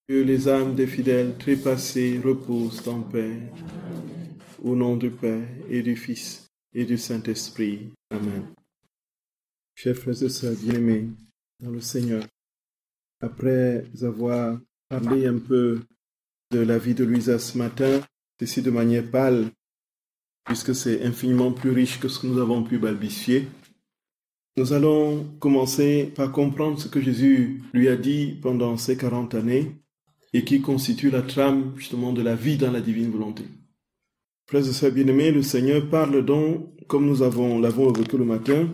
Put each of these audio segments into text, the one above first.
Que les âmes des fidèles trépassés reposent en paix. Au nom du Père et du Fils et du Saint-Esprit. Amen. Chers frères et sœurs bien-aimés dans le Seigneur, après avoir parlé un peu de la vie de Louisa ce matin, ceci de manière pâle, puisque c'est infiniment plus riche que ce que nous avons pu balbutier, nous allons commencer par comprendre ce que Jésus lui a dit pendant ces 40 années et qui constitue la trame justement de la vie dans la divine volonté. Frères et sœurs bien-aimés, le Seigneur parle donc, comme nous l'avons évoqué le matin,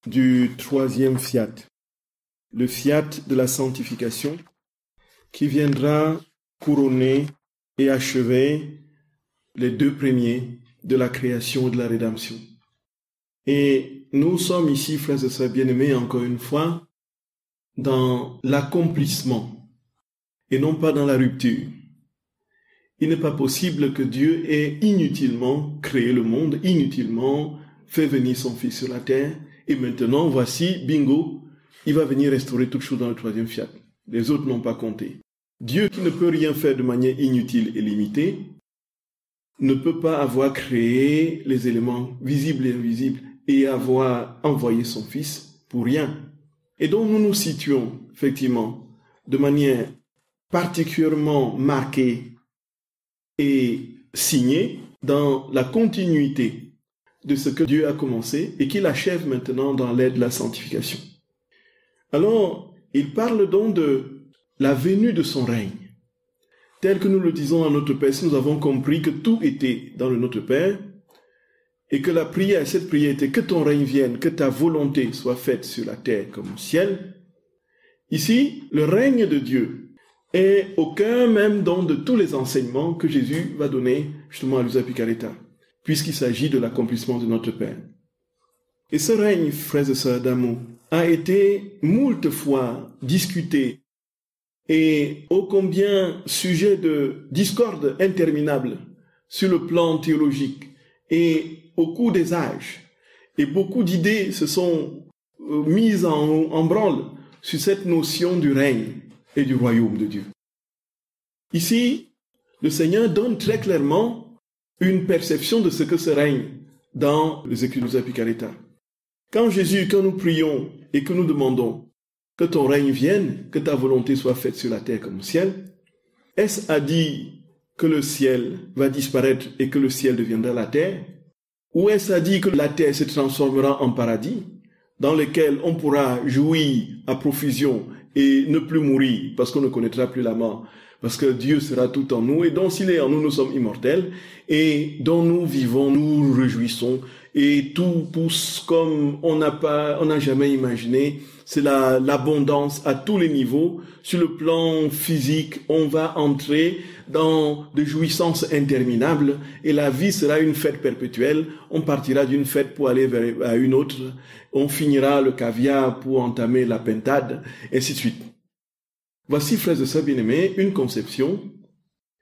du troisième fiat, le fiat de la sanctification, qui viendra couronner et achever les deux premiers de la création et de la rédemption. Et nous sommes ici, frères et sœurs bien-aimés, encore une fois, dans l'accomplissement et non pas dans la rupture. Il n'est pas possible que Dieu ait inutilement créé le monde, inutilement fait venir son Fils sur la terre, et maintenant, voici, bingo, il va venir restaurer toutes choses dans le troisième fiat. Les autres n'ont pas compté. Dieu qui ne peut rien faire de manière inutile et limitée, ne peut pas avoir créé les éléments visibles et invisibles et avoir envoyé son Fils pour rien. Et donc nous nous situons, effectivement, de manière particulièrement marquée et signée dans la continuité de ce que Dieu a commencé et qu'il achève maintenant dans l'aide de la sanctification. Alors, il parle donc de la venue de son règne. Tel que nous le disons à notre Père, si nous avons compris que tout était dans le Notre Père et que la prière, cette prière était que ton règne vienne, que ta volonté soit faite sur la terre comme au ciel. Ici, le règne de Dieu est au cœur même donc de tous les enseignements que Jésus va donner justement à Luisa Picaretta, puisqu'il s'agit de l'accomplissement de notre Père. Et ce règne, frères et sœurs d'amour, a été moult fois discuté et ô combien sujet de discorde interminable sur le plan théologique et au cours des âges. Et beaucoup d'idées se sont mises en branle sur cette notion du règne et du royaume de Dieu. Ici, le Seigneur donne très clairement une perception de ce que ce règne dans les Écritures de Picaretta. Quand nous prions et que nous demandons que ton règne vienne, que ta volonté soit faite sur la terre comme au ciel, est-ce à dire que le ciel va disparaître et que le ciel deviendra la terre? Ou est-ce à dire que la terre se transformera en paradis, dans lequel on pourra jouir à profusion et ne plus mourir parce qu'on ne connaîtra plus la mort, parce que Dieu sera tout en nous et donc s'il est en nous, nous sommes immortels et dont nous vivons, nous réjouissons et tout pousse comme on n'a jamais imaginé. C'est l'abondance à tous les niveaux. Sur le plan physique, on va entrer dans des jouissances interminables et la vie sera une fête perpétuelle. On partira d'une fête pour aller vers une autre. On finira le caviar pour entamer la pintade, et ainsi de suite. Voici, frères et sœurs bien-aimés, une conception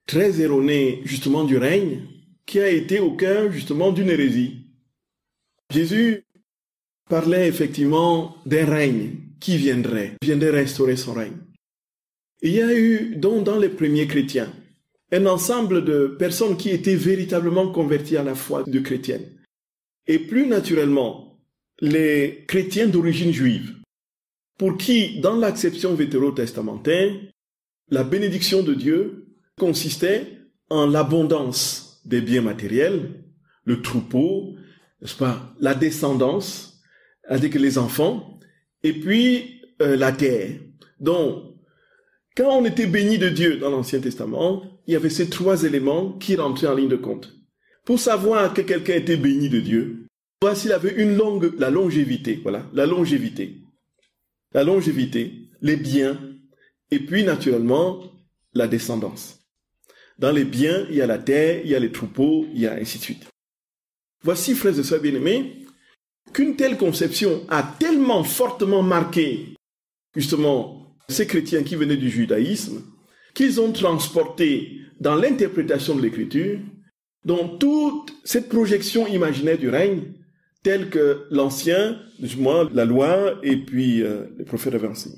très erronée justement du règne qui a été au cœur justement d'une hérésie. Jésus parlait effectivement d'un règne qui viendrait restaurer son règne. Il y a eu donc dans les premiers chrétiens un ensemble de personnes qui étaient véritablement converties à la foi de chrétienne. Et plus naturellement, les chrétiens d'origine juive, pour qui, dans l'acception vétérotestamentaire, la bénédiction de Dieu consistait en l'abondance des biens matériels, le troupeau, n'est-ce pas, la descendance, c'est-à-dire que les enfants, et puis la terre. Donc, quand on était béni de Dieu dans l'Ancien Testament, il y avait ces trois éléments qui rentraient en ligne de compte. Pour savoir que quelqu'un était béni de Dieu, voici s'il avait la longévité, voilà, la longévité, les biens, et puis naturellement la descendance. Dans les biens, il y a la terre, il y a les troupeaux, il y a ainsi de suite. Voici, frères et sœurs bien-aimés, qu'une telle conception a tellement fortement marqué, justement, ces chrétiens qui venaient du judaïsme, qu'ils ont transporté dans l'interprétation de l'Écriture, dans toute cette projection imaginaire du règne, telle que l'Ancien, la loi et puis les prophètes avaient enseigné.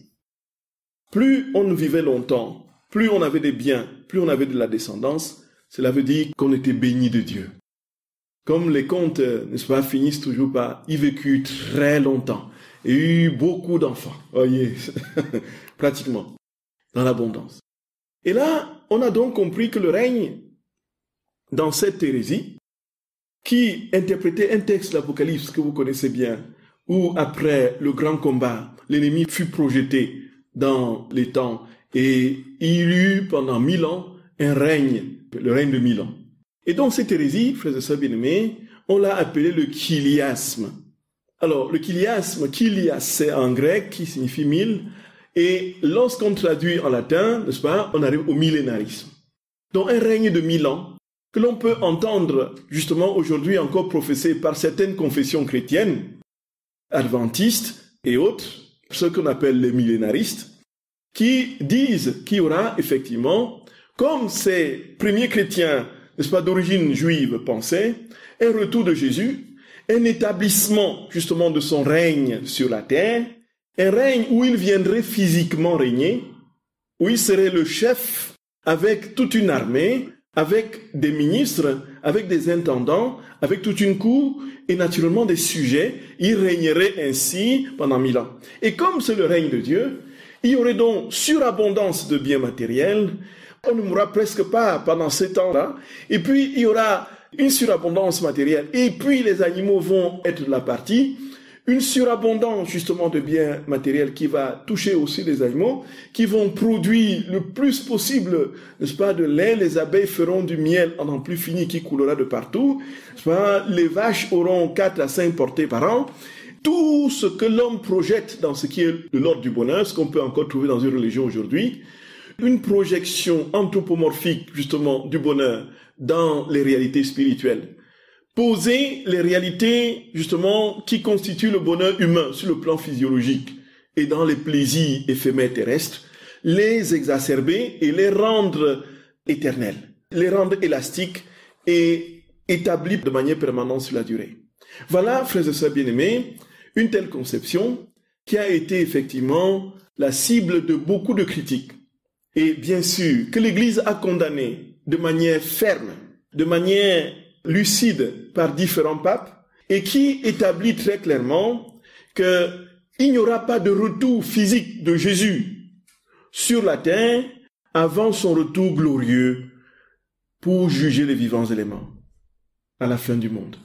Plus on vivait longtemps, plus on avait des biens, plus on avait de la descendance, cela veut dire qu'on était béni de Dieu. Comme les contes, n'est-ce pas, finissent toujours par « il vécut très longtemps et eut beaucoup d'enfants ». Voyez, pratiquement, dans l'abondance. Et là, on a donc compris que le règne, dans cette hérésie, qui interprétait un texte de l'Apocalypse que vous connaissez bien, où après le grand combat, l'ennemi fut projeté dans les temps et il y eut pendant 1000 ans un règne, le règne de 1000 ans. Et donc cette hérésie, frères et sœurs bien-aimés, on l'a appelé le chiliasme. Alors le chiliasme, chilias c'est en grec qui signifie 1000, et lorsqu'on traduit en latin, n'est-ce pas, on arrive au millénarisme. Donc un règne de 1000 ans que l'on peut entendre justement aujourd'hui encore professé par certaines confessions chrétiennes, adventistes et autres, ceux qu'on appelle les millénaristes, qui disent qu'il y aura effectivement, comme ces premiers chrétiens, n'est-ce pas, d'origine juive pensaient, un retour de Jésus, un établissement justement de son règne sur la terre, un règne où il viendrait physiquement régner, où il serait le chef avec toute une armée, avec des ministres, avec des intendants, avec toute une cour et naturellement des sujets. Il régnerait ainsi pendant 1000 ans. Et comme c'est le règne de Dieu, il y aurait donc surabondance de biens matériels. On ne mourra presque pas pendant ces temps-là. Et puis, il y aura une surabondance matérielle. Et puis, les animaux vont être la partie. Une surabondance, justement, de biens matériels qui va toucher aussi les animaux, qui vont produire le plus possible, n'est-ce pas, de lait. Les abeilles feront du miel en n'en plus fini qui coulera de partout. N'est-ce pas? Les vaches auront 4 à 5 portées par an. Tout ce que l'homme projette dans ce qui est de l'ordre du bonheur, ce qu'on peut encore trouver dans une religion aujourd'hui, une projection anthropomorphique, justement, du bonheur dans les réalités spirituelles. Poser les réalités, justement, qui constituent le bonheur humain sur le plan physiologique et dans les plaisirs éphémères terrestres, les exacerber et les rendre éternels, les rendre élastiques et établis de manière permanente sur la durée. Voilà, frères et sœurs bien-aimés, une telle conception qui a été effectivement la cible de beaucoup de critiques. Et bien sûr, que l'Église a condamné de manière ferme, de manière lucide par différents papes, et qui établit très clairement qu'il n'y aura pas de retour physique de Jésus sur la terre avant son retour glorieux pour juger les vivants éléments à la fin du monde.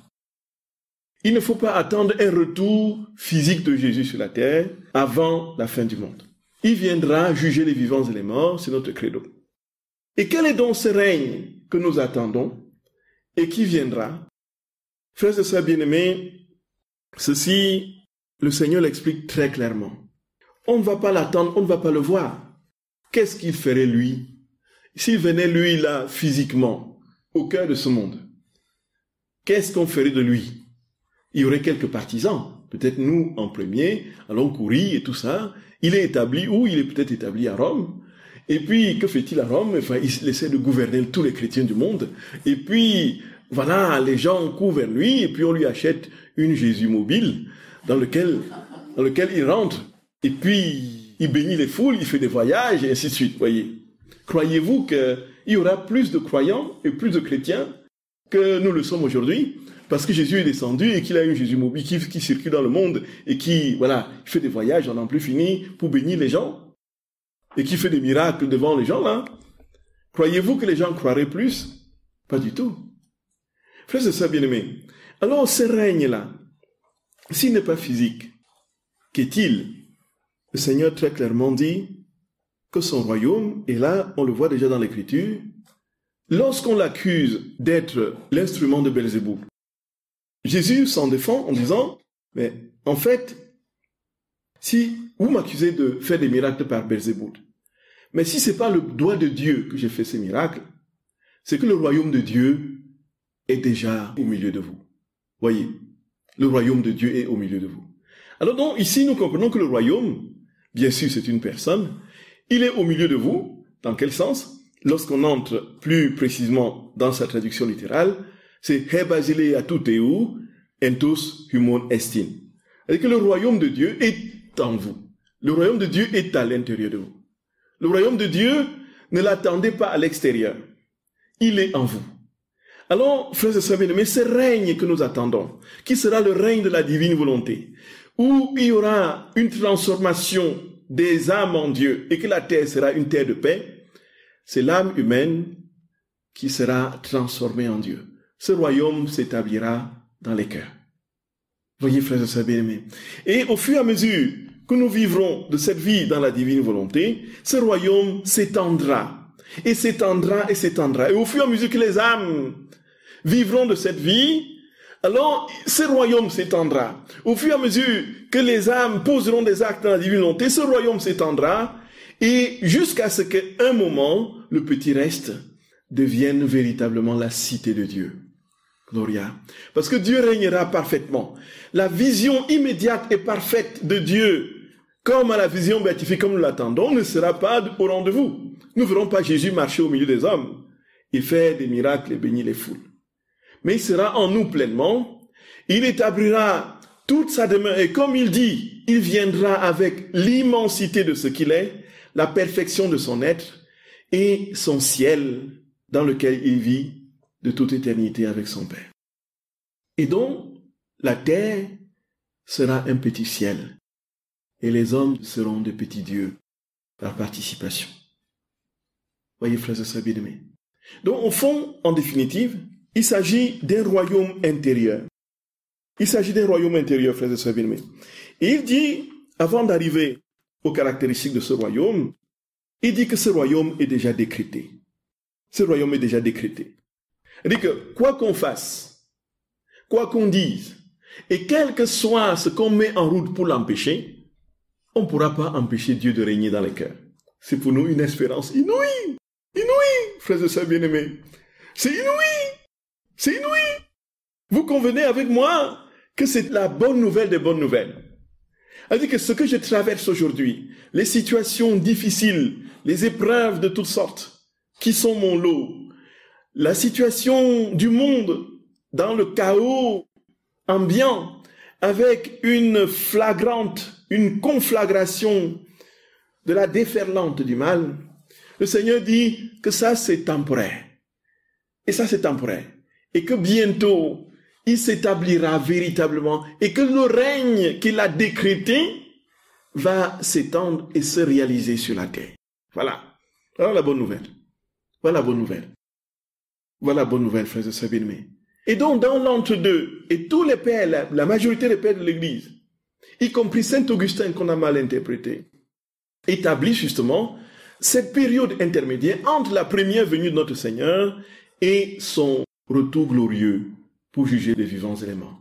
Il ne faut pas attendre un retour physique de Jésus sur la terre avant la fin du monde. Il viendra juger les vivants et les morts, c'est notre credo. Et quel est donc ce règne que nous attendons et qui viendra? Frères et sœurs bien-aimés, ceci, le Seigneur l'explique très clairement. On ne va pas l'attendre, on ne va pas le voir. Qu'est-ce qu'il ferait lui? S'il venait lui là physiquement, au cœur de ce monde, qu'est-ce qu'on ferait de lui? Il y aurait quelques partisans, peut-être nous en premier, allons courir et tout ça. Il est établi où? Il est peut-être établi à Rome. Et puis, que fait-il à Rome? Enfin, il essaie de gouverner tous les chrétiens du monde. Et puis, voilà, les gens courent vers lui, et puis on lui achète une Jésus mobile dans lequel il rentre. Et puis, il bénit les foules, il fait des voyages, et ainsi de suite, voyez. Croyez-vous qu'il y aura plus de croyants et plus de chrétiens que nous le sommes aujourd'hui? Parce que Jésus est descendu et qu'il a une Jésus mobile qui circule dans le monde et qui, voilà, fait des voyages en n'en plus fini pour bénir les gens et qui fait des miracles devant les gens, là. Croyez-vous que les gens croiraient plus? Pas du tout. Frères et sœurs bien-aimés, alors ce règne-là, s'il n'est pas physique, qu'est-il? Le Seigneur très clairement dit que son royaume, et là, on le voit déjà dans l'Écriture, lorsqu'on l'accuse d'être l'instrument de Belzéboul, Jésus s'en défend en disant, mais en fait, si vous m'accusez de faire des miracles par Belzéboul, mais si c'est pas le doigt de Dieu que j'ai fait ces miracles, c'est que le royaume de Dieu est déjà au milieu de vous. Voyez, le royaume de Dieu est au milieu de vous. Alors donc, ici, nous comprenons que le royaume, bien sûr, c'est une personne, il est au milieu de vous. Dans quel sens? Lorsqu'on entre plus précisément dans sa traduction littérale, c'est « He basile atuteu entus humon estin ». C'est-à-dire que le royaume de Dieu est en vous. Le royaume de Dieu est à l'intérieur de vous. Le royaume de Dieu ne l'attendez pas à l'extérieur. Il est en vous. Alors, frères et sœurs bien-aimés, ce règne que nous attendons, qui sera le règne de la divine volonté, où il y aura une transformation des âmes en Dieu et que la terre sera une terre de paix, c'est l'âme humaine qui sera transformée en Dieu. Ce royaume s'établira dans les cœurs. Voyez, frères et sœurs bien-aimés. Et au fur et à mesure que nous vivrons de cette vie dans la divine volonté, ce royaume s'étendra. Et s'étendra et s'étendra. Et au fur et à mesure que les âmes vivront de cette vie, alors ce royaume s'étendra. Au fur et à mesure que les âmes poseront des actes dans la divine volonté, ce royaume s'étendra. Et jusqu'à ce qu'à un moment, le petit reste devienne véritablement la cité de Dieu. Gloria. Parce que Dieu régnera parfaitement. La vision immédiate et parfaite de Dieu, comme à la vision béatifique, comme nous l'attendons, ne sera pas au rendez-vous. Nous ne verrons pas Jésus marcher au milieu des hommes et faire des miracles et bénir les foules. Mais il sera en nous pleinement. Il établira toute sa demeure. Et comme il dit, il viendra avec l'immensité de ce qu'il est, la perfection de son être et son ciel dans lequel il vit de toute éternité avec son Père. Et donc, la terre sera un petit ciel et les hommes seront des petits dieux par participation. Voyez, frères et sœurs bien-aimés. Donc, au fond, en définitive, il s'agit d'un royaume intérieur. Il s'agit d'un royaume intérieur, frères et sœurs bien-aimés. Et il dit, avant d'arriver aux caractéristiques de ce royaume, il dit que ce royaume est déjà décrété. Ce royaume est déjà décrété. Il dit que quoi qu'on fasse, quoi qu'on dise, et quel que soit ce qu'on met en route pour l'empêcher, on ne pourra pas empêcher Dieu de régner dans les cœurs. C'est pour nous une espérance inouïe. Inouïe, frères et sœurs bien-aimés. C'est inouï. C'est inouï. Vous convenez avec moi que c'est la bonne nouvelle des bonnes nouvelles. C'est-à-dire que ce que je traverse aujourd'hui, les situations difficiles, les épreuves de toutes sortes, qui sont mon lot, la situation du monde dans le chaos ambiant, avec une conflagration de la déferlante du mal, le Seigneur dit que ça c'est temporaire. Et ça c'est temporaire. Et que bientôt, il s'établira véritablement et que le règne qu'il a décrété va s'étendre et se réaliser sur la terre. Voilà. Voilà la bonne nouvelle. Voilà la bonne nouvelle. Voilà la bonne nouvelle, frères et sœurs bien-aimés. Et donc, dans l'entre-deux, et tous les pères, la majorité des pères de l'Église, y compris Saint Augustin qu'on a mal interprété, établissent justement cette période intermédiaire entre la première venue de notre Seigneur et son retour glorieux pour juger les vivants et les morts.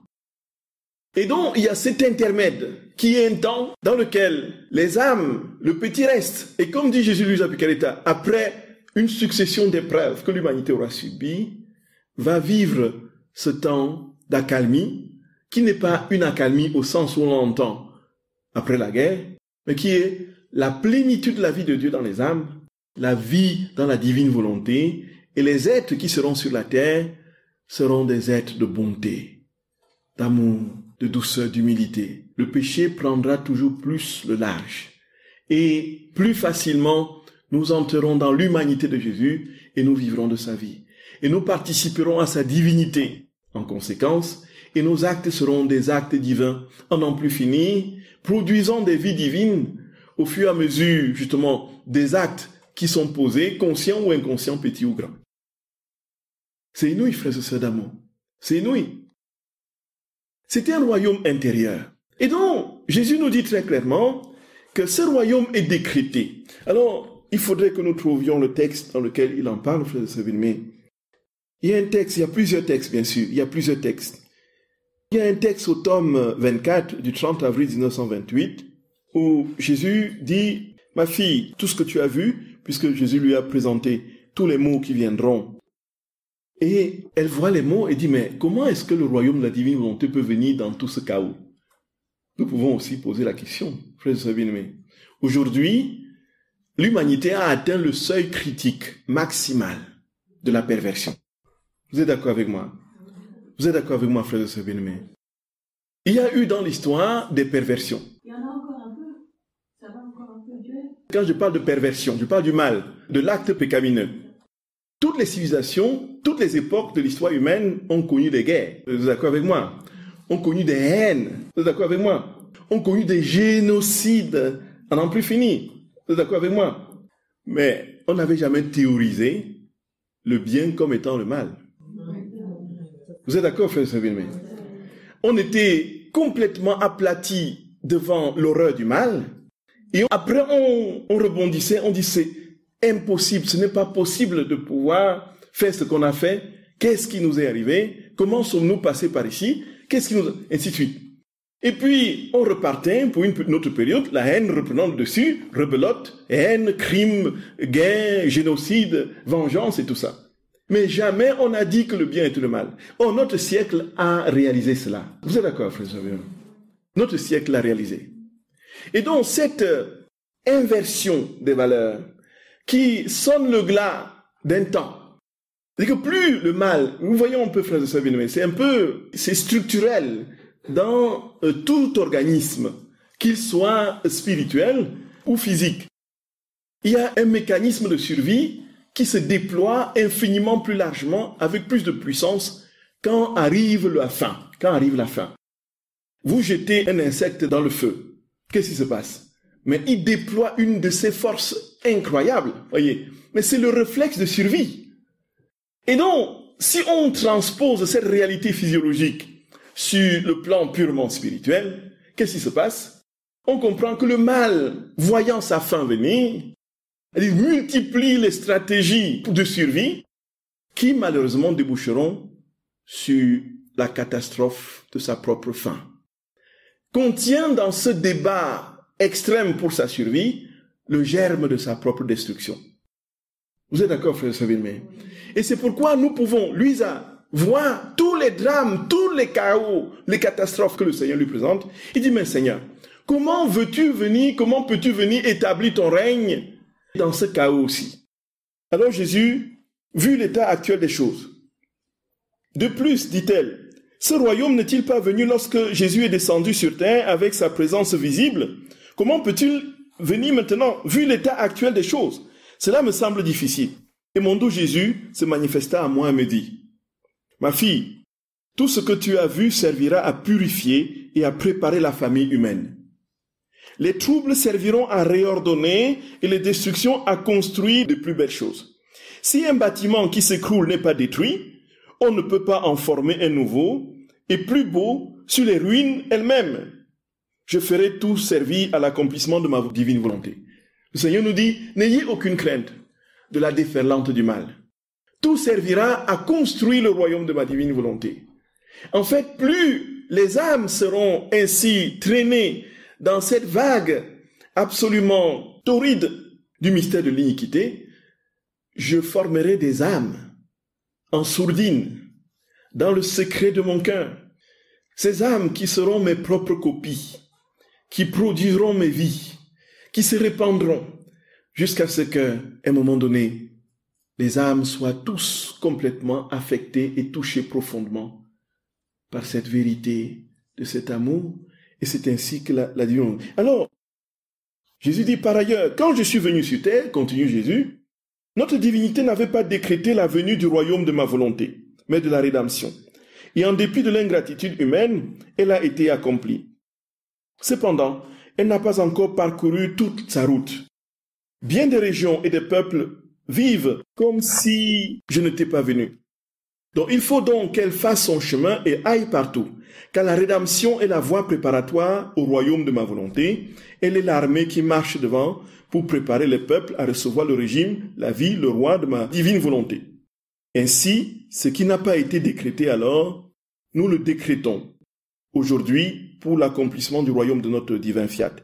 Et donc, il y a cet intermède qui est un temps dans lequel les âmes, le petit reste, et comme dit Jésus-Louis Apicareta, après une succession d'épreuves que l'humanité aura subies, va vivre ce temps d'accalmie, qui n'est pas une accalmie au sens où on l'entend après la guerre, mais qui est la plénitude de la vie de Dieu dans les âmes, la vie dans la divine volonté, et les êtres qui seront sur la terre seront des êtres de bonté, d'amour, de douceur, d'humilité. Le péché prendra toujours plus le large. Et plus facilement, nous entrerons dans l'humanité de Jésus et nous vivrons de sa vie. Et nous participerons à sa divinité en conséquence, et nos actes seront des actes divins, en n'en plus finir, produisant des vies divines au fur et à mesure, justement, des actes qui sont posés, conscients ou inconscients, petits ou grands. C'est inouï, frères et sœurs d'amour. C'est inouï. C'était un royaume intérieur. Et donc, Jésus nous dit très clairement que ce royaume est décrété. Alors, il faudrait que nous trouvions le texte dans lequel il en parle, frères et sœurs bien-aimés. Il y a un texte, il y a plusieurs textes, bien sûr, il y a plusieurs textes. Il y a un texte au tome 24 du 30 avril 1928 où Jésus dit « Ma fille, tout ce que tu as vu, puisque Jésus lui a présenté tous les mots qui viendront. » Et elle voit les mots et dit « Mais comment est-ce que le royaume de la divine volonté peut venir dans tout ce chaos ?» Nous pouvons aussi poser la question, frères et sœurs bien-aimés. Aujourd'hui, l'humanité a atteint le seuil critique maximal de la perversion. Vous êtes d'accord avec moi? Vous êtes d'accord avec moi, frères et sœurs bien-aimés? Il y a eu dans l'histoire des perversions. Il y en a encore un peu. Ça va encore un peu, Dieu. Quand je parle de perversion, je parle du mal, de l'acte pécamineux. Toutes les civilisations, toutes les époques de l'histoire humaine ont connu des guerres. Vous êtes d'accord avec moi? Ont connu des haines. Vous êtes d'accord avec moi? Ont connu des génocides à n'en plus finir. Vous êtes d'accord avec moi? Mais on n'avait jamais théorisé le bien comme étant le mal. Vous êtes d'accord, frère Saint-Villemé? On était complètement aplatis devant l'horreur du mal. Et après, on rebondissait, on dit c'est impossible, ce n'est pas possible de pouvoir faire ce qu'on a fait. Qu'est-ce qui nous est arrivé? Comment sommes-nous passés par ici? Qu'est-ce qui nous... Ainsi de suite. Et puis, on repartait pour une autre période, la haine reprenant le dessus, rebelote, haine, crime, guerre, génocide, vengeance et tout ça. Mais jamais on n'a dit que le bien était le mal. Or, notre siècle a réalisé cela. Vous êtes d'accord, frère Xavier? Notre siècle l'a réalisé. Et donc, cette inversion des valeurs qui sonne le glas d'un temps, c'est que plus le mal, nous voyons un peu, frère Xavier, c'est structurel dans tout organisme, qu'il soit spirituel ou physique. Il y a un mécanisme de survie qui se déploie infiniment plus largement, avec plus de puissance, quand arrive la faim. Vous jetez un insecte dans le feu. Qu'est-ce qui se passe? Mais il déploie une de ses forces incroyables, voyez. Mais c'est le réflexe de survie. Et donc, si on transpose cette réalité physiologique sur le plan purement spirituel, qu'est-ce qui se passe? On comprend que le mal, voyant sa fin venir, il multiplie les stratégies de survie qui malheureusement déboucheront sur la catastrophe de sa propre fin. Contient dans ce débat extrême pour sa survie le germe de sa propre destruction. Vous êtes d'accord, frère Savinme? Et c'est pourquoi nous pouvons, Luisa, voir tous les drames, tous les chaos, les catastrophes que le Seigneur lui présente. Il dit, mais Seigneur, comment peux-tu venir établir ton règne dans ce chaos aussi? Alors Jésus, vu l'état actuel des choses, de plus, dit-elle, ce royaume n'est-il pas venu lorsque Jésus est descendu sur terre avec sa présence visible? Comment peut-il venir maintenant, vu l'état actuel des choses? Cela me semble difficile. Et mon doux Jésus se manifesta à moi et me dit, ma fille, tout ce que tu as vu servira à purifier et à préparer la famille humaine. Les troubles serviront à réordonner et les destructions à construire de plus belles choses. Si un bâtiment qui s'écroule n'est pas détruit, on ne peut pas en former un nouveau et plus beau sur les ruines elles-mêmes. Je ferai tout servir à l'accomplissement de ma divine volonté. Le Seigneur nous dit, n'ayez aucune crainte de la déferlante du mal. Tout servira à construire le royaume de ma divine volonté. En fait, plus les âmes seront ainsi traînées dans cette vague absolument torride du mystère de l'iniquité, je formerai des âmes en sourdine, dans le secret de mon cœur. Ces âmes qui seront mes propres copies, qui produiront mes vies, qui se répandront, jusqu'à ce qu'à un moment donné, les âmes soient tous complètement affectées et touchées profondément par cette vérité de cet amour, et c'est ainsi que la divine. Alors, Jésus dit par ailleurs, quand je suis venu sur terre, continue Jésus, notre divinité n'avait pas décrété la venue du royaume de ma volonté, mais de la rédemption. Et en dépit de l'ingratitude humaine, elle a été accomplie. Cependant, elle n'a pas encore parcouru toute sa route. Bien des régions et des peuples vivent comme si je n'étais pas venu. Donc il faut donc qu'elle fasse son chemin et aille partout, car la rédemption est la voie préparatoire au royaume de ma volonté. Elle est l'armée qui marche devant pour préparer les peuples à recevoir le régime, la vie, le roi de ma divine volonté. Ainsi, ce qui n'a pas été décrété alors, nous le décrétons aujourd'hui pour l'accomplissement du royaume de notre divin fiat.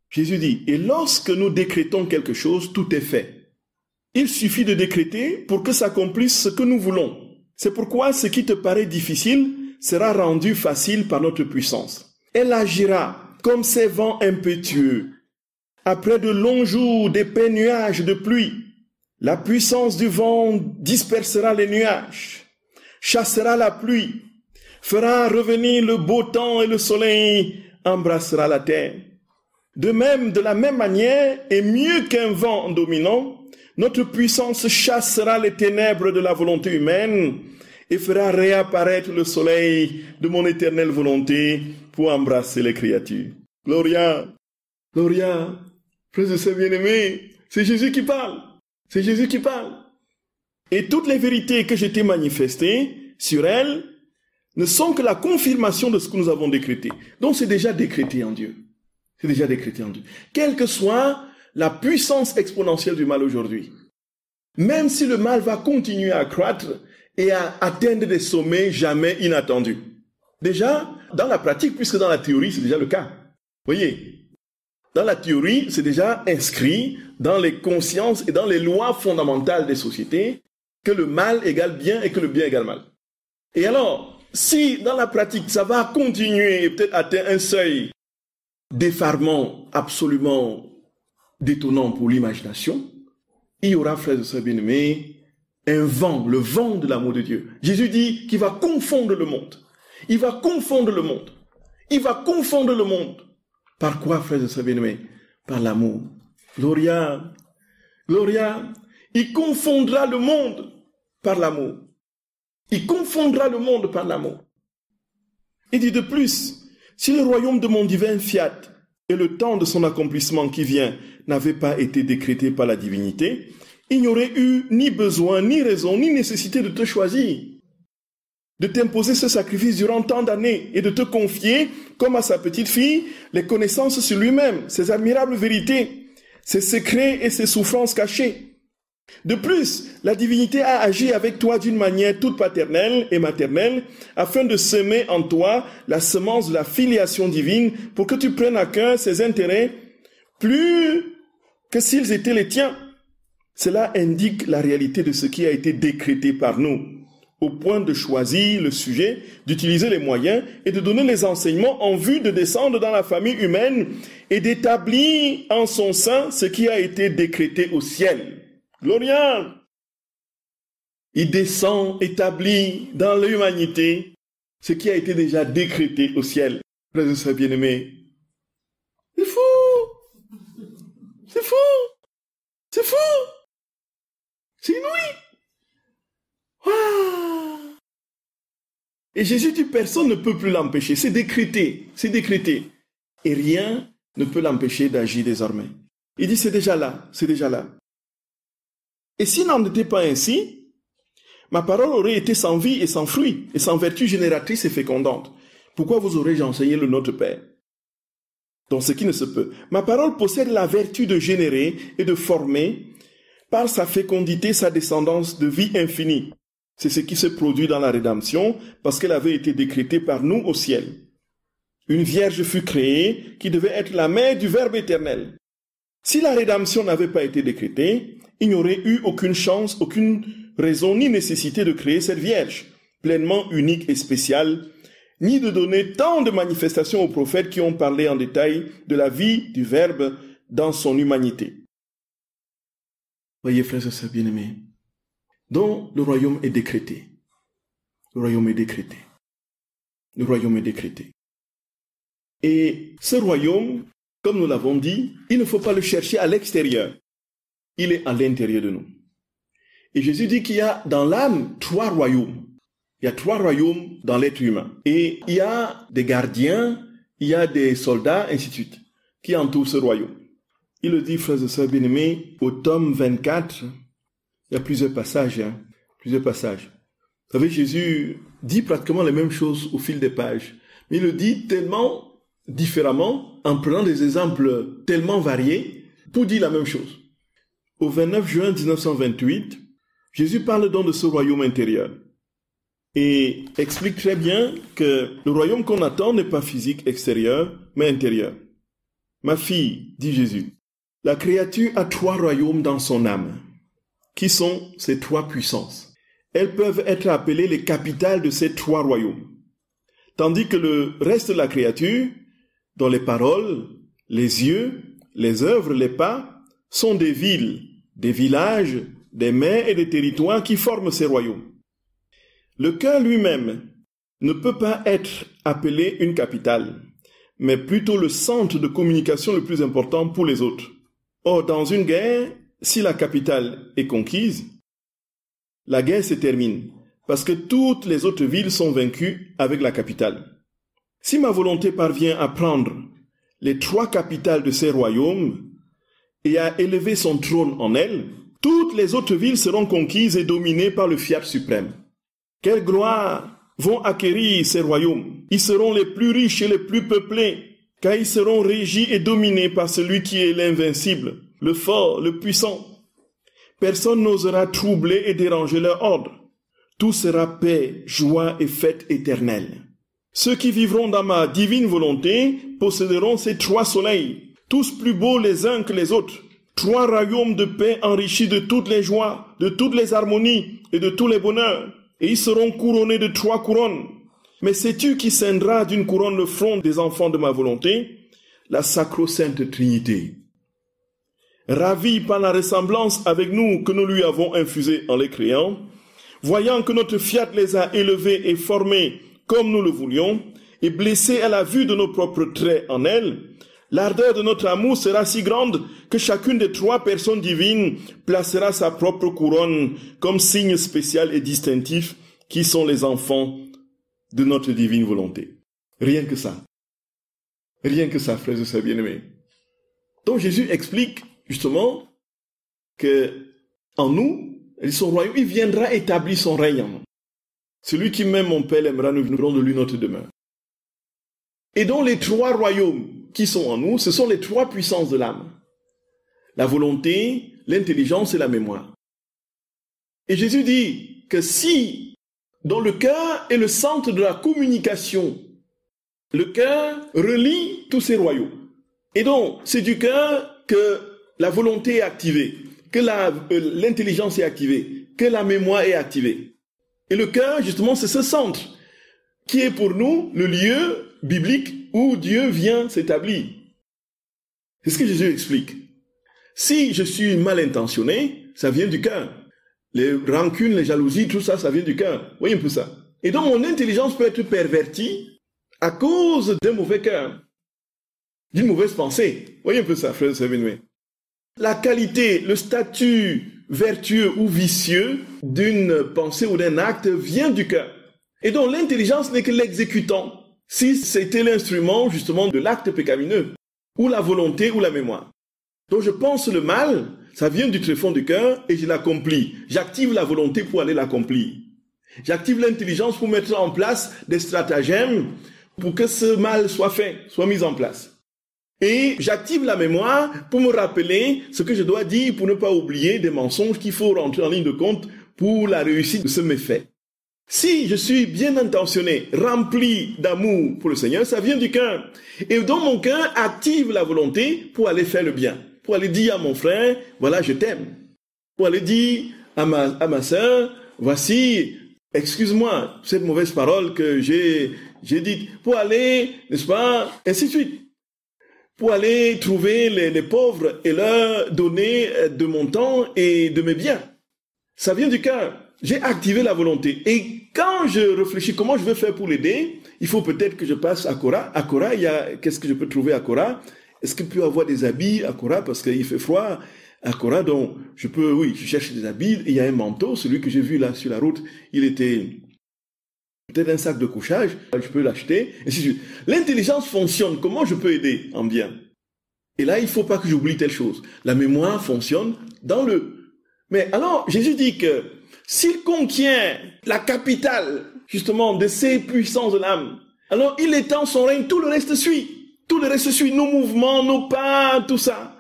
Jésus dit, et lorsque nous décrétons quelque chose, tout est fait. Il suffit de décréter pour que s'accomplisse ce que nous voulons. C'est pourquoi ce qui te paraît difficile sera rendu facile par notre puissance. Elle agira comme ces vents impétueux. Après de longs jours d'épais nuages de pluie, la puissance du vent dispersera les nuages, chassera la pluie, fera revenir le beau temps et le soleil embrassera la terre. De même, de la même manière, et mieux qu'un vent dominant, notre puissance chassera les ténèbres de la volonté humaine et fera réapparaître le soleil de mon éternelle volonté pour embrasser les créatures. Gloria, Gloria, frères et sœurs bien-aimés, c'est Jésus qui parle. C'est Jésus qui parle. Et toutes les vérités que j'ai été manifestées sur elle ne sont que la confirmation de ce que nous avons décrété. Donc c'est déjà décrété en Dieu. C'est déjà décrété en Dieu. Quelle que soit la puissance exponentielle du mal aujourd'hui, même si le mal va continuer à croître et à atteindre des sommets jamais inattendus. Déjà, dans la pratique, puisque dans la théorie, c'est déjà le cas. Voyez, dans la théorie, c'est déjà inscrit dans les consciences et dans les lois fondamentales des sociétés que le mal égale bien et que le bien égale mal. Et alors, si dans la pratique, ça va continuer et peut-être atteindre un seuil d'effarement absolument détonnant pour l'imagination, il y aura, frères et sœurs bien-aimés, un vent, le vent de l'amour de Dieu. Jésus dit qu'il va confondre le monde. Il va confondre le monde. Il va confondre le monde. Par quoi, frères et sœurs bien-aimés? Par l'amour. Gloria, Gloria, il confondra le monde par l'amour. Il confondra le monde par l'amour. Il dit de plus, si le royaume de mon divin fiat et le temps de son accomplissement qui vient n'avaient pas été décrétés par la divinité, il n'y aurait eu ni besoin, ni raison, ni nécessité de te choisir, de t'imposer ce sacrifice durant tant d'années et de te confier, comme à sa petite fille, les connaissances sur lui-même, ses admirables vérités, ses secrets et ses souffrances cachées. De plus, la divinité a agi avec toi d'une manière toute paternelle et maternelle afin de semer en toi la semence de la filiation divine pour que tu prennes à cœur ses intérêts plus que s'ils étaient les tiens. Cela indique la réalité de ce qui a été décrété par nous, au point de choisir le sujet, d'utiliser les moyens et de donner les enseignements en vue de descendre dans la famille humaine et d'établir en son sein ce qui a été décrété au ciel. Gloria! Il descend, établit dans l'humanité ce qui a été déjà décrété au ciel. Frères et sœurs bien-aimés, c'est fou! C'est fou! C'est fou! C'est inouï! Wow. Et Jésus dit, personne ne peut plus l'empêcher. C'est décrété. C'est décrété. Et rien ne peut l'empêcher d'agir désormais. Il dit, c'est déjà là. C'est déjà là. Et s'il n'en était pas ainsi, ma parole aurait été sans vie et sans fruit, et sans vertu génératrice et fécondante. Pourquoi vous aurais-je enseigné le Notre Père? Donc ce qui ne se peut. Ma parole possède la vertu de générer et de former, par sa fécondité, sa descendance de vie infinie. C'est ce qui se produit dans la rédemption, parce qu'elle avait été décrétée par nous au ciel. Une vierge fut créée, qui devait être la mère du Verbe éternel. Si la rédemption n'avait pas été décrétée, il n'y aurait eu aucune chance, aucune raison ni nécessité de créer cette vierge, pleinement unique et spéciale, ni de donner tant de manifestations aux prophètes qui ont parlé en détail de la vie du Verbe dans son humanité. Voyez, frères et sœurs bien-aimés, donc le royaume est décrété. Le royaume est décrété. Le royaume est décrété. Et ce royaume, comme nous l'avons dit, il ne faut pas le chercher à l'extérieur. Il est à l'intérieur de nous. Et Jésus dit qu'il y a dans l'âme 3 royaumes. Il y a 3 royaumes dans l'être humain. Et il y a des gardiens, il y a des soldats, ainsi de suite, qui entourent ce royaume. Il le dit, frères et sœurs bien-aimés, au tome 24, il y a plusieurs passages. Plusieurs passages. Vous savez, Jésus dit pratiquement les mêmes choses au fil des pages. Mais il le dit tellement différemment, en prenant des exemples tellement variés, pour dire la même chose. Au 29 juin 1928, Jésus parle donc de ce royaume intérieur et explique très bien que le royaume qu'on attend n'est pas physique extérieur, mais intérieur. Ma fille, dit Jésus, la créature a 3 royaumes dans son âme. Qui sont ces 3 puissances? Elles peuvent être appelées les capitales de ces 3 royaumes. Tandis que le reste de la créature, dont les paroles, les yeux, les œuvres, les pas, sont des villes, des villages, des mers et des territoires qui forment ces royaumes. Le cœur lui-même ne peut pas être appelé une capitale, mais plutôt le centre de communication le plus important pour les autres. Or, dans une guerre, si la capitale est conquise, la guerre se termine, parce que toutes les autres villes sont vaincues avec la capitale. Si ma volonté parvient à prendre les 3 capitales de ces royaumes et à élever son trône en elles, toutes les autres villes seront conquises et dominées par le fiat suprême. Quelle gloire vont acquérir ces royaumes! Ils seront les plus riches et les plus peuplés, car ils seront régis et dominés par celui qui est l'invincible, le fort, le puissant. Personne n'osera troubler et déranger leur ordre. Tout sera paix, joie et fête éternelle. Ceux qui vivront dans ma divine volonté posséderont ces 3 soleils, tous plus beaux les uns que les autres. 3 royaumes de paix enrichis de toutes les joies, de toutes les harmonies et de tous les bonheurs. Et ils seront couronnés de 3 couronnes. Mais sais-tu qui ceindra d'une couronne le front des enfants de ma volonté? La sacro-sainte Trinité. Ravis par la ressemblance avec nous que nous lui avons infusée en les créant, voyant que notre fiat les a élevés et formés comme nous le voulions, et blessés à la vue de nos propres traits en elle, l'ardeur de notre amour sera si grande que chacune des 3 personnes divines placera sa propre couronne comme signe spécial et distinctif qui sont les enfants de notre divine volonté. Rien que ça. Rien que ça, frères et sœurs bien-aimés. Donc Jésus explique justement que en nous, son royaume, il viendra établir son règne en nous. Celui qui m'aime mon Père l'aimera, nous viendrons de lui notre demeure. Et donc les 3 royaumes qui sont en nous, ce sont les 3 puissances de l'âme. La volonté, l'intelligence et la mémoire. Et Jésus dit que si, dans le cœur est le centre de la communication, le cœur relie tous ces royaumes. Et donc, c'est du cœur que la volonté est activée, que l'intelligence est activée, que la mémoire est activée. Et le cœur, justement, c'est ce centre qui est pour nous le lieu biblique où Dieu vient s'établir. C'est ce que Jésus explique. Si je suis mal intentionné, ça vient du cœur. Les rancunes, les jalousies, tout ça, ça vient du cœur. Voyez un peu ça. Et donc mon intelligence peut être pervertie à cause d'un mauvais cœur, d'une mauvaise pensée. Voyez un peu ça, frère Sévénué. La qualité, le statut vertueux ou vicieux d'une pensée ou d'un acte vient du cœur. Et donc l'intelligence n'est que l'exécutant, si c'était l'instrument justement de l'acte pécamineux, ou la volonté ou la mémoire. Donc je pense le mal, ça vient du tréfonds du cœur et je l'accomplis. J'active la volonté pour aller l'accomplir. J'active l'intelligence pour mettre en place des stratagèmes pour que ce mal soit fait, soit mis en place. Et j'active la mémoire pour me rappeler ce que je dois dire pour ne pas oublier des mensonges qu'il faut rentrer en ligne de compte pour la réussite de ce méfait. Si je suis bien intentionné, rempli d'amour pour le Seigneur, ça vient du cœur. Et dans mon cœur, active la volonté pour aller faire le bien. Pour aller dire à mon frère, voilà, je t'aime. Pour aller dire à ma sœur, voici, excuse-moi, cette mauvaise parole que j'ai dite. Pour aller, n'est-ce pas, ainsi de suite. Pour aller trouver les pauvres et leur donner de mon temps et de mes biens. Ça vient du cœur. J'ai activé la volonté. Et quand je réfléchis comment je vais faire pour l'aider, il faut peut-être que je passe à Cora. À Cora, qu'est-ce que je peux trouver à Cora? Est-ce qu'il peut avoir des habits à Cora parce qu'il fait froid à Cora? Donc, je cherche des habits. Et il y a un manteau, celui que j'ai vu là sur la route, il était peut-être un sac de couchage, je peux l'acheter, et ainsi de suite. L'intelligence fonctionne. Comment je peux aider en bien? Et là, il ne faut pas que j'oublie telle chose. La mémoire fonctionne dans le... Mais alors, Jésus dit que s'il contient la capitale, justement, de ces puissances de l'âme, alors il étend son règne, tout le reste suit. Tout le reste suit, nos mouvements, nos pas, tout ça.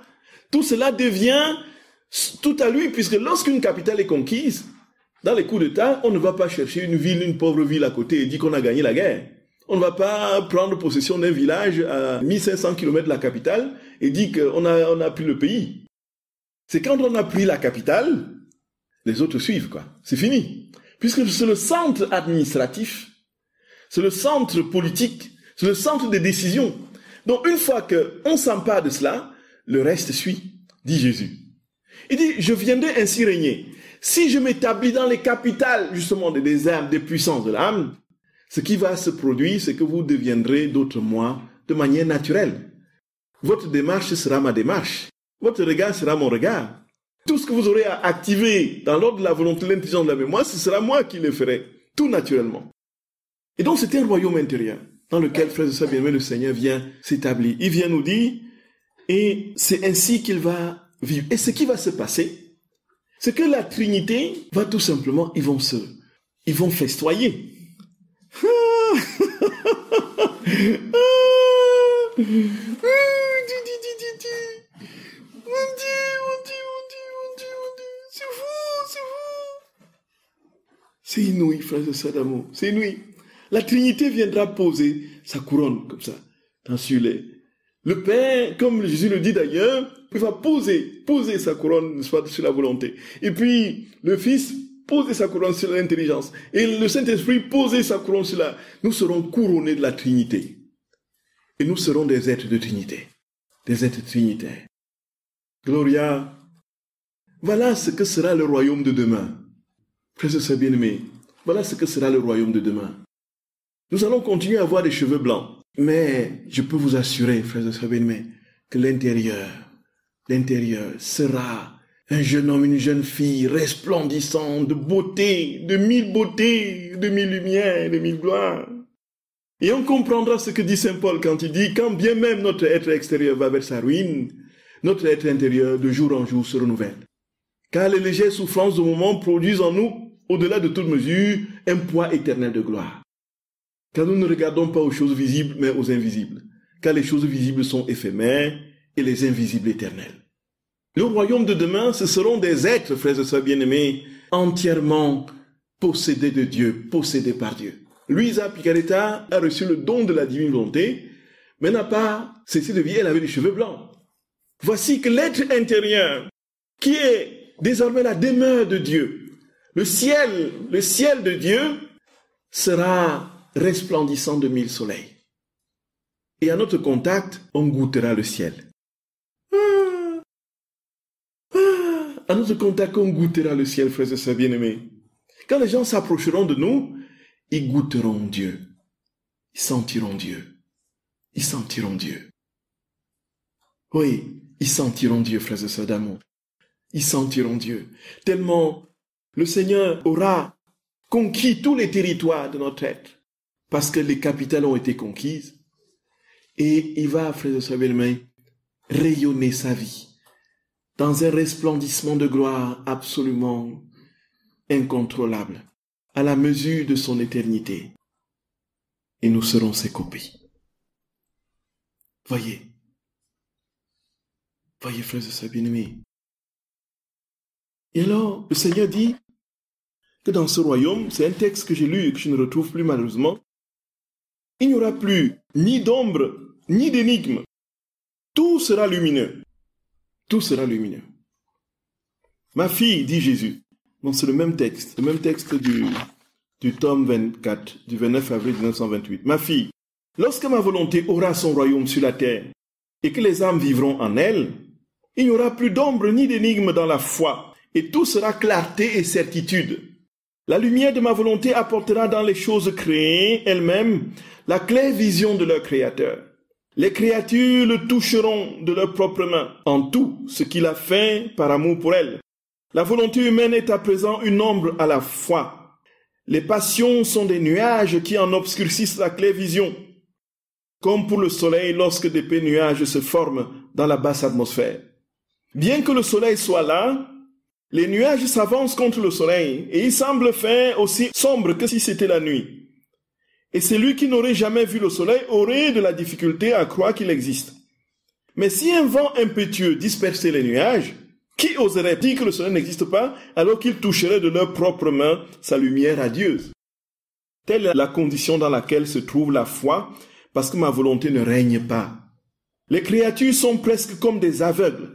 Tout cela devient tout à lui, puisque lorsqu'une capitale est conquise, dans les coups d'État, on ne va pas chercher une pauvre ville à côté et dire qu'on a gagné la guerre. On ne va pas prendre possession d'un village à 1500 km de la capitale et dire qu'on a pris le pays. C'est quand on a pris la capitale, les autres suivent, quoi. C'est fini. Puisque c'est le centre administratif, c'est le centre politique, c'est le centre des décisions. Donc une fois qu'on s'empare de cela, le reste suit, dit Jésus. Il dit, je viendrai ainsi régner. Si je m'établis dans les capitales, justement, des âmes, des puissances de l'âme, ce qui va se produire, c'est que vous deviendrez d'autres moi de manière naturelle. Votre démarche sera ma démarche. Votre regard sera mon regard. Tout ce que vous aurez à activer dans l'ordre de la volonté, l'intelligence de la mémoire, ce sera moi qui le ferai, tout naturellement. Et donc c'est un royaume intérieur dans lequel, frères et sœurs bien-aimés, le Seigneur vient s'établir. Il vient nous dire, et c'est ainsi qu'il va vivre. Et ce qui va se passer, c'est que la Trinité va tout simplement, ils vont festoyer. C'est inouï, frères et sœurs d'amour, c'est inouï. La Trinité viendra poser sa couronne comme ça, sur les... Le Père, comme Jésus le dit d'ailleurs, il va poser sa couronne soit sur la volonté. Et puis, le Fils poser sa couronne sur l'intelligence. Et le Saint-Esprit poser sa couronne sur la... Nous serons couronnés de la Trinité. Et nous serons des êtres de Trinité. Des êtres trinitaires. Gloria. Voilà ce que sera le royaume de demain. Frères et sœurs bien-aimés, voilà ce que sera le royaume de demain. Nous allons continuer à avoir des cheveux blancs. Mais je peux vous assurer, frères et sœurs bien-aimés, que l'intérieur sera un jeune homme, une jeune fille resplendissant de beauté, de mille lumières, de mille gloires. Et on comprendra ce que dit Saint Paul quand il dit, quand bien même notre être extérieur va vers sa ruine, notre être intérieur de jour en jour se renouvelle. Car les légères souffrances du moment produisent en nous, au-delà de toute mesure, un poids éternel de gloire. Car nous ne regardons pas aux choses visibles, mais aux invisibles. Car les choses visibles sont éphémères et les invisibles éternelles. Le royaume de demain, ce seront des êtres, frères et sœurs bien-aimés, entièrement possédés de Dieu, possédés par Dieu. Luisa Picaretta a reçu le don de la divine volonté, mais n'a pas cessé de vieillir, elle avait les cheveux blancs. Voici que l'être intérieur, qui est désormais la demeure de Dieu, le ciel de Dieu, sera resplendissant de 1000 soleils. Et à notre contact, on goûtera le ciel. À notre contact, on goûtera le ciel, frères et sœurs bien-aimés. Quand les gens s'approcheront de nous, ils goûteront Dieu. Ils sentiront Dieu. Ils sentiront Dieu. Oui, ils sentiront Dieu, frères et sœurs d'amour. Ils sentiront Dieu. Tellement le Seigneur aura conquis tous les territoires de notre être. Parce que les capitales ont été conquises. Et il va, frères et sœurs bien-aimés, rayonner sa vie dans un resplendissement de gloire absolument incontrôlable, à la mesure de son éternité. Et nous serons ses copies. Voyez, frères et sœurs bien-aimés. Et alors, le Seigneur dit que dans ce royaume, c'est un texte que j'ai lu et que je ne retrouve plus malheureusement, il n'y aura plus ni d'ombre, ni d'énigme. Tout sera lumineux. Tout sera lumineux. Ma fille, dit Jésus, bon, c'est le même texte du tome 24, du 29 avril 1928. Ma fille, lorsque ma volonté aura son royaume sur la terre et que les âmes vivront en elle, il n'y aura plus d'ombre ni d'énigme dans la foi et tout sera clarté et certitude. La lumière de ma volonté apportera dans les choses créées elles-mêmes la claire vision de leur Créateur. Les créatures le toucheront de leurs propres mains en tout ce qu'il a fait par amour pour elles. La volonté humaine est à présent une ombre à la fois. Les passions sont des nuages qui en obscurcissent la claire vision, comme pour le soleil lorsque d'épais nuages se forment dans la basse atmosphère. Bien que le soleil soit là, les nuages s'avancent contre le soleil et il semble faire aussi sombre que si c'était la nuit. Et celui qui n'aurait jamais vu le soleil aurait de la difficulté à croire qu'il existe. Mais si un vent impétueux dispersait les nuages, qui oserait dire que le soleil n'existe pas alors qu'il toucherait de leurs propres mains sa lumière radieuse? Telle est la condition dans laquelle se trouve la foi, parce que ma volonté ne règne pas. Les créatures sont presque comme des aveugles,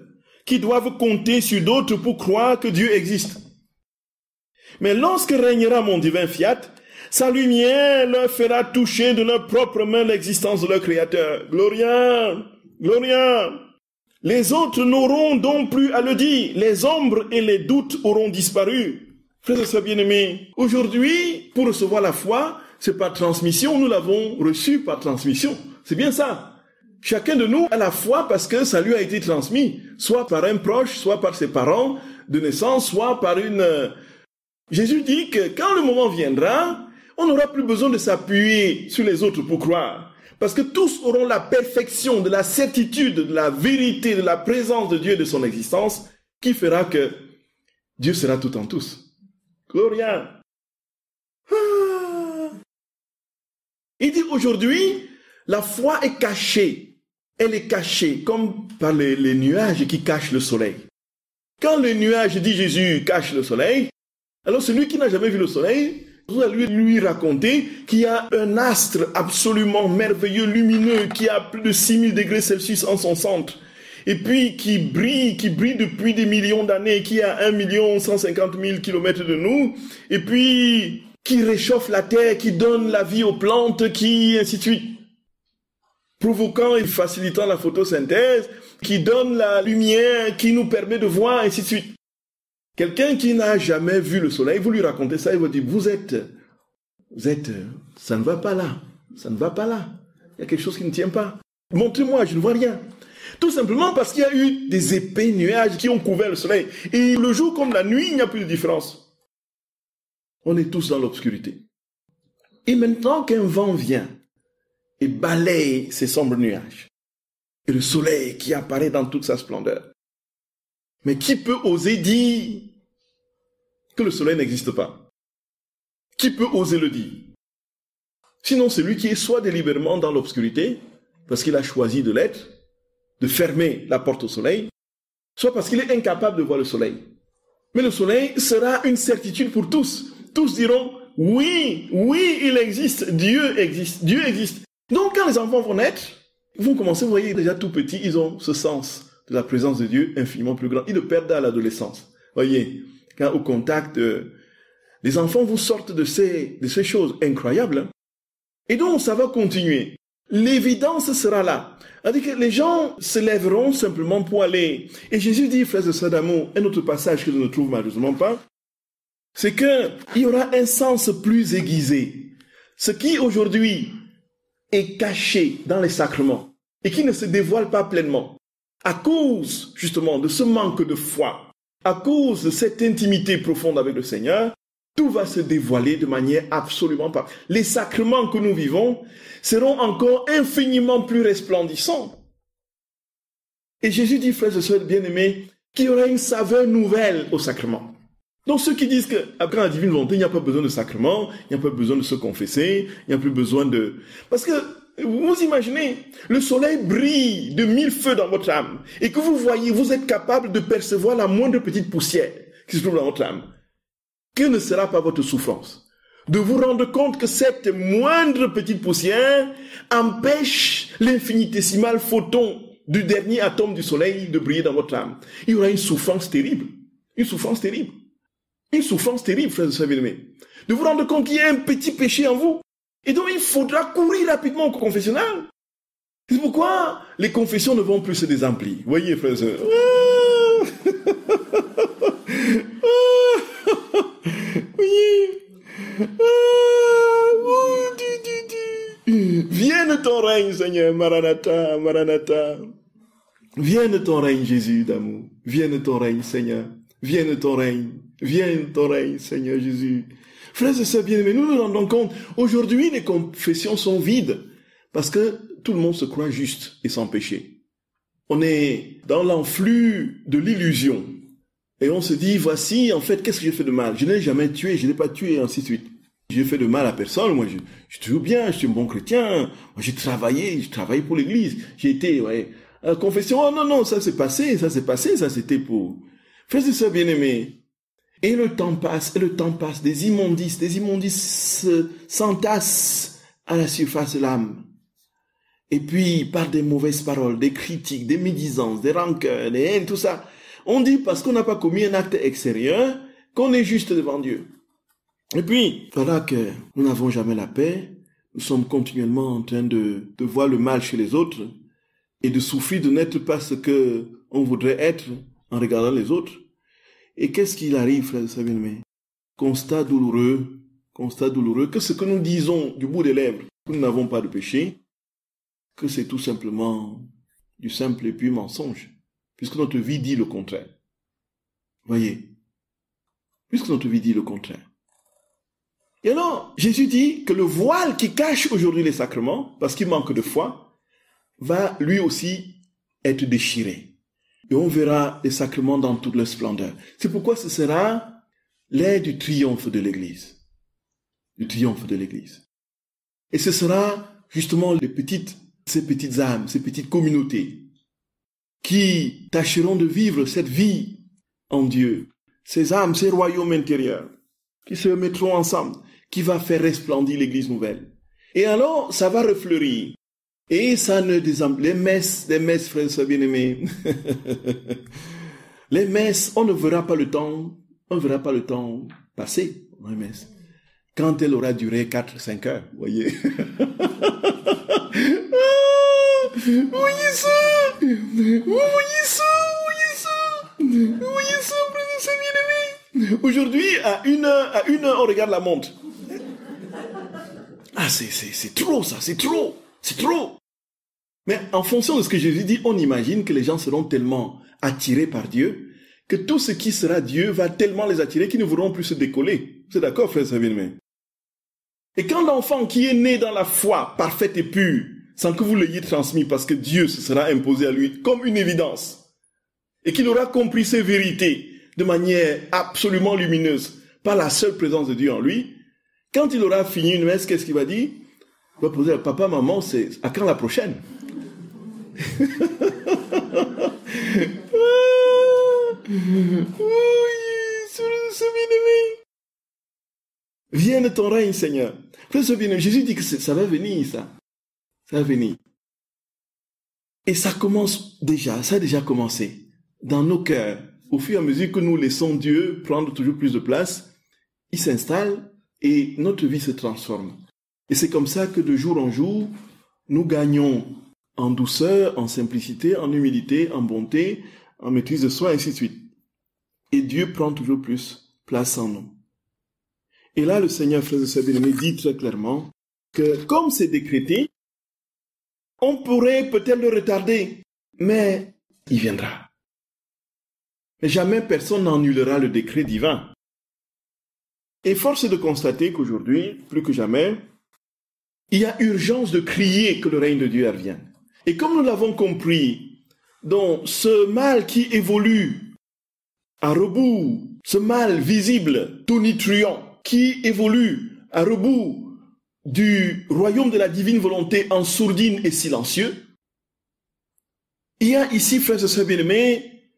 qui doivent compter sur d'autres pour croire que Dieu existe. Mais lorsque régnera mon divin fiat, sa lumière leur fera toucher de leurs propres mains l'existence de leur Créateur. Gloria, Gloria. Les autres n'auront donc plus à le dire. Les ombres et les doutes auront disparu. Frères et sœurs bien-aimés, aujourd'hui, pour recevoir la foi, c'est par transmission. Nous l'avons reçue par transmission. C'est bien ça. Chacun de nous a la foi parce que ça lui a été transmis, soit par un proche, soit par ses parents de naissance, soit par une... Jésus dit que quand le moment viendra, on n'aura plus besoin de s'appuyer sur les autres pour croire. Parce que tous auront la perfection de la certitude, de la vérité, de la présence de Dieu et de son existence, qui fera que Dieu sera tout en tous. Gloria. Il dit aujourd'hui, la foi est cachée. Elle est cachée comme par les nuages qui cachent le soleil. Quand le nuage, dit Jésus, cache le soleil, alors celui qui n'a jamais vu le soleil, vous allez lui raconter qu'il y a un astre absolument merveilleux, lumineux, qui a plus de 6000 degrés Celsius en son centre, et puis qui brille depuis des millions d'années, qui a 1 150 000 kilomètres de nous, et puis qui réchauffe la terre, qui donne la vie aux plantes, qui ainsi de suite, provoquant et facilitant la photosynthèse, qui donne la lumière, qui nous permet de voir, ainsi de suite. Quelqu'un qui n'a jamais vu le soleil, vous lui racontez ça, il va dire, vous êtes, ça ne va pas là, ça ne va pas là. Il y a quelque chose qui ne tient pas. Montrez-moi, je ne vois rien. Tout simplement parce qu'il y a eu des épais nuages qui ont couvert le soleil. Et le jour comme la nuit, il n'y a plus de différence. On est tous dans l'obscurité. Et maintenant qu'un vent vient et balaye ces sombres nuages, et le soleil qui apparaît dans toute sa splendeur, mais qui peut oser dire que le soleil n'existe pas? Qui peut oser le dire? Sinon, celui qui est soit délibérément dans l'obscurité, parce qu'il a choisi de l'être, de fermer la porte au soleil, soit parce qu'il est incapable de voir le soleil. Mais le soleil sera une certitude pour tous. Tous diront, oui, oui, il existe, Dieu existe, Dieu existe. Donc, quand les enfants vont naître, ils vont commencer, vous voyez, déjà tout petits, ils ont ce sens de la présence de Dieu infiniment plus grand. Ils le perdent à l'adolescence. Voyez, quand au contact, les enfants vous sortent de ces choses incroyables. Hein. Et donc, ça va continuer. L'évidence sera là. C'est-à-dire que les gens se lèveront simplement pour aller. Et Jésus dit, frères et sœurs d'amour, un autre passage que je ne trouve malheureusement pas, c'est qu'il y aura un sens plus aiguisé. Ce qui aujourd'hui est caché dans les sacrements et qui ne se dévoile pas pleinement, à cause justement de ce manque de foi, à cause de cette intimité profonde avec le Seigneur, tout va se dévoiler de manière absolument pas. Les sacrements que nous vivons seront encore infiniment plus resplendissants. Et Jésus dit, frères et sœurs bien-aimés, qu'il y aura une saveur nouvelle au sacrement. Donc ceux qui disent qu'après la divine volonté, il n'y a pas besoin de sacrement, il n'y a pas besoin de se confesser, il n'y a plus besoin de... Parce que vous imaginez, le soleil brille de 1000 feux dans votre âme et que vous voyez, vous êtes capable de percevoir la moindre petite poussière qui se trouve dans votre âme. Quelle ne sera pas votre souffrance? De vous rendre compte que cette moindre petite poussière empêche l'infinitésimal photon du dernier atome du soleil de briller dans votre âme. Il y aura une souffrance terrible. Une souffrance terrible. Une souffrance terrible, frères et sœurs bien-aimés. De vous rendre compte qu'il y a un petit péché en vous. Et donc il faudra courir rapidement au confessionnal. C'est pourquoi les confessions ne vont plus se désemplir. Voyez, frères et sœurs. Vienne ton règne, Seigneur, Maranatha, Maranatha. Vienne ton règne, Jésus d'amour. Vienne ton règne, Seigneur. Vienne ton règne. Vienne ton règne, Seigneur Jésus. Frères et sœurs bien-aimés, nous nous rendons compte, aujourd'hui les confessions sont vides, parce que tout le monde se croit juste et sans péché. On est dans l'enflux de l'illusion. Et on se dit, voici, en fait, qu'est-ce que j'ai fait de mal? Je n'ai jamais tué, je n'ai pas tué, et ainsi de suite. J'ai fait de mal à personne, moi, je suis toujours bien, je suis un bon chrétien, moi, j'ai travaillé pour l'église, j'ai été, ouais, à la confession, oh non, ça s'est passé, ça c'était pour... Frères et sœurs bien-aimés, et le temps passe, des immondices s'entassent à la surface de l'âme. Et puis, par des mauvaises paroles, des critiques, des médisances, des rancœurs, des haines, tout ça, on dit parce qu'on n'a pas commis un acte extérieur qu'on est juste devant Dieu. Et puis, voilà que nous n'avons jamais la paix, nous sommes continuellement en train de voir le mal chez les autres et de souffrir de n'être pas ce qu'on voudrait être en regardant les autres. Et qu'est-ce qu'il arrive, frères et sœurs bien-aimés? Constat douloureux, que ce que nous disons du bout des lèvres, que nous n'avons pas de péché, que c'est tout simplement du simple et pur mensonge, puisque notre vie dit le contraire. Voyez, puisque notre vie dit le contraire. Et alors, Jésus dit que le voile qui cache aujourd'hui les sacrements, parce qu'il manque de foi, va lui aussi être déchiré. Et on verra les sacrements dans toute leur splendeur. C'est pourquoi ce sera l'ère du triomphe de l'Église. Du triomphe de l'Église. Et ce sera justement ces petites âmes, ces petites communautés qui tâcheront de vivre cette vie en Dieu. Ces âmes, ces royaumes intérieurs qui se mettront ensemble, qui va faire resplendir l'Église nouvelle. Et alors, ça va refleurir. Et ça ne les messes, frères et sœurs bien-aimés. Les messes, on ne verra pas le temps passer dans les messes. Quand elle aura duré 4-5 heures, vous voyez. Vous voyez ça, frères et sœurs bien-aimés. Aujourd'hui, à une heure, on regarde la montre. Ah, c'est trop ça, c'est trop. Mais en fonction de ce que Jésus dit, on imagine que les gens seront tellement attirés par Dieu que tout ce qui sera Dieu va tellement les attirer qu'ils ne voudront plus se décoller. Vous êtes d'accord, frères et bien-aimés? Et quand l'enfant qui est né dans la foi parfaite et pure, sans que vous l'ayez transmis, parce que Dieu se sera imposé à lui comme une évidence, et qu'il aura compris ces vérités de manière absolument lumineuse par la seule présence de Dieu en lui, quand il aura fini une messe, qu'est-ce qu'il va dire? Il va poser à papa, maman, c'est à quand la prochaine? Vienne ton règne, Seigneur. Jésus dit que ça va venir, ça. Ça va venir. Et ça a déjà commencé. Dans nos cœurs, au fur et à mesure que nous laissons Dieu prendre toujours plus de place, il s'installe et notre vie se transforme. Et c'est comme ça que de jour en jour, nous gagnons en douceur, en simplicité, en humilité, en bonté, en maîtrise de soi, et ainsi de suite. Et Dieu prend toujours plus place en nous. Et là, le Seigneur, frères et sœurs bien-aimés, dit très clairement que comme c'est décrété, on pourrait peut-être le retarder, mais il viendra. Mais jamais personne n'annulera le décret divin. Et force est de constater qu'aujourd'hui, plus que jamais, il y a urgence de crier que le règne de Dieu advienne. Et comme nous l'avons compris, donc ce mal qui évolue à rebours, ce mal visible, tonitruant, qui évolue à rebours du royaume de la divine volonté en sourdine et silencieux, il y a ici, frères et sœurs bien-aimés,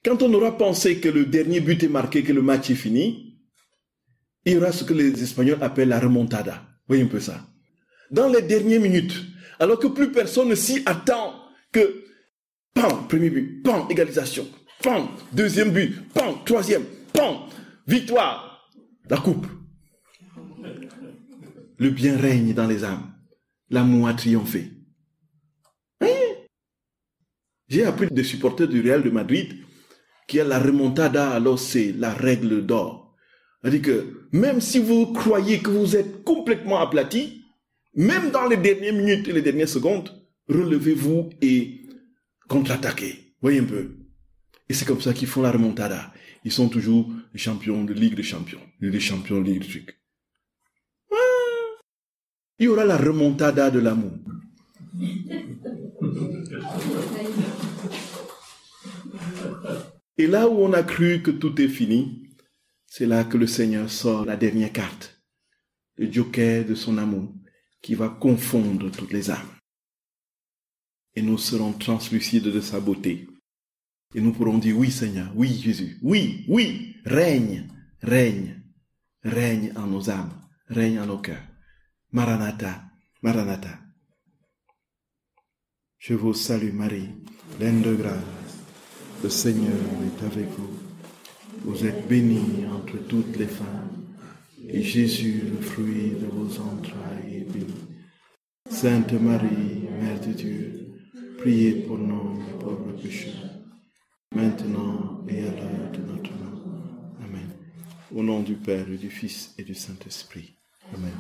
quand on aura pensé que le dernier but est marqué, que le match est fini, il y aura ce que les Espagnols appellent la remontada. Vous voyez un peu ça. Dans les dernières minutes, alors que plus personne ne s'y attend, que pam, premier but, pam, égalisation, pam, deuxième but, pam, troisième, pam, victoire, la coupe. Le bien règne dans les âmes. L'amour a triomphé. J'ai appris des supporters du Real de Madrid qui a la remontada, alors c'est la règle d'or. C'est-à-dire que même si vous croyez que vous êtes complètement aplati, même dans les dernières minutes et les dernières secondes, relevez-vous et contre-attaquez. Voyez un peu. Et c'est comme ça qu'ils font la remontada. Ils sont toujours les champions de Ligue des Champions. Les champions de Ligue de trucs. Il y aura la remontada de l'amour. Et là où on a cru que tout est fini, c'est là que le Seigneur sort la dernière carte, le joker de son amour, qui va confondre toutes les âmes. Et nous serons translucides de sa beauté. Et nous pourrons dire, oui Seigneur, oui Jésus, oui, oui, règne, règne, règne en nos âmes, règne en nos cœurs. Maranatha, Maranatha. Je vous salue Marie, pleine de grâce. Le Seigneur est avec vous. Vous êtes bénie entre toutes les femmes, et Jésus, le fruit de vos entrailles, est béni. Sainte Marie, Mère de Dieu, priez pour nous, pauvres pécheurs, maintenant et à l'heure de notre mort. Amen. Au nom du Père, et du Fils et du Saint-Esprit. Amen.